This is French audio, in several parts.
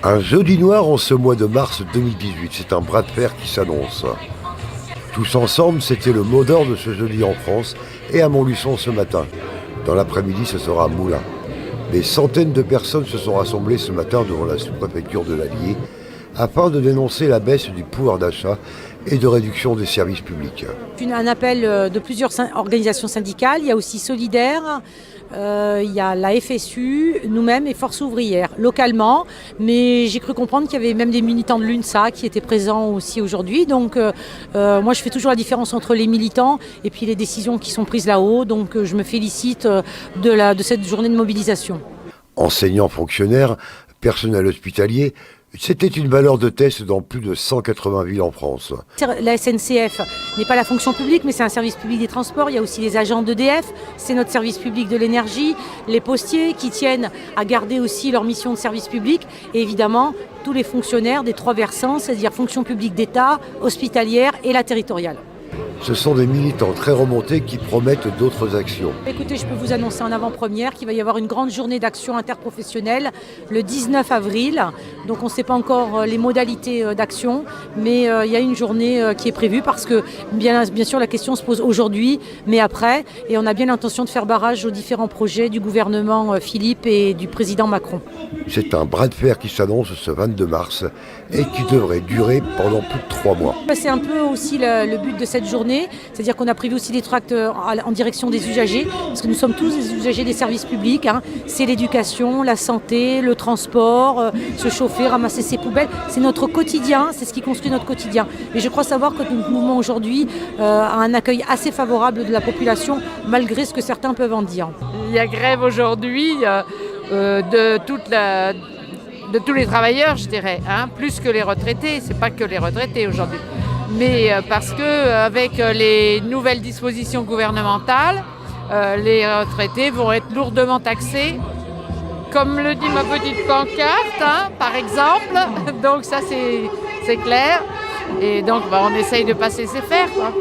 Un jeudi noir en ce mois de mars 2018, c'est un bras de fer qui s'annonce. Tous ensemble, c'était le mot d'ordre de ce jeudi en France et à Montluçon ce matin. Dans l'après-midi, ce sera à Moulins. Des centaines de personnes se sont rassemblées ce matin devant la sous-préfecture de l'Allier afin de dénoncer la baisse du pouvoir d'achat et de réduction des services publics. Un appel de plusieurs organisations syndicales, il y a aussi Solidaire, il y a la FSU, nous-mêmes et Force ouvrière, localement. Mais j'ai cru comprendre qu'il y avait même des militants de l'UNSA qui étaient présents aussi aujourd'hui. Donc moi je fais toujours la différence entre les militants et puis les décisions qui sont prises là-haut. Donc je me félicite de cette journée de mobilisation. Enseignants, fonctionnaires, personnel hospitalier, c'était une valeur de test dans plus de 180 villes en France. La SNCF n'est pas la fonction publique, mais c'est un service public des transports. Il y a aussi les agents d'EDF, c'est notre service public de l'énergie, les postiers qui tiennent à garder aussi leur mission de service public, et évidemment tous les fonctionnaires des trois versants, c'est-à-dire fonction publique d'État, hospitalière et la territoriale. Ce sont des militants très remontés qui promettent d'autres actions. Écoutez, je peux vous annoncer en avant-première qu'il va y avoir une grande journée d'action interprofessionnelle le 19 avril. Donc on ne sait pas encore les modalités d'action, mais il y a une journée qui est prévue parce que bien sûr la question se pose aujourd'hui, mais après. Et on a bien l'intention de faire barrage aux différents projets du gouvernement Philippe et du président Macron. C'est un bras de fer qui s'annonce ce 22 mars et qui devrait durer pendant plus de 3 mois. C'est un peu aussi le but de cette journée, c'est-à-dire qu'on a prévu aussi des tracts en direction des usagers, parce que nous sommes tous des usagers des services publics. C'est l'éducation, la santé, le transport, se chauffer, ramasser ses poubelles. C'est notre quotidien, c'est ce qui construit notre quotidien. Et je crois savoir que notre mouvement aujourd'hui a un accueil assez favorable de la population, malgré ce que certains peuvent en dire. Il y a grève aujourd'hui de tous les travailleurs, je dirais, plus que les retraités. C'est pas que les retraités aujourd'hui. Mais parce que avec les nouvelles dispositions gouvernementales, les retraités vont être lourdement taxés, comme le dit ma petite pancarte, par exemple. Donc ça c'est clair. Et donc on essaye de pas se laisser faire, quoi.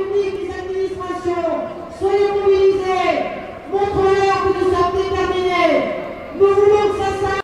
Soyez mobilisés, montrez-leur que nous sommes déterminés. Nous voulons que ça s'arrête.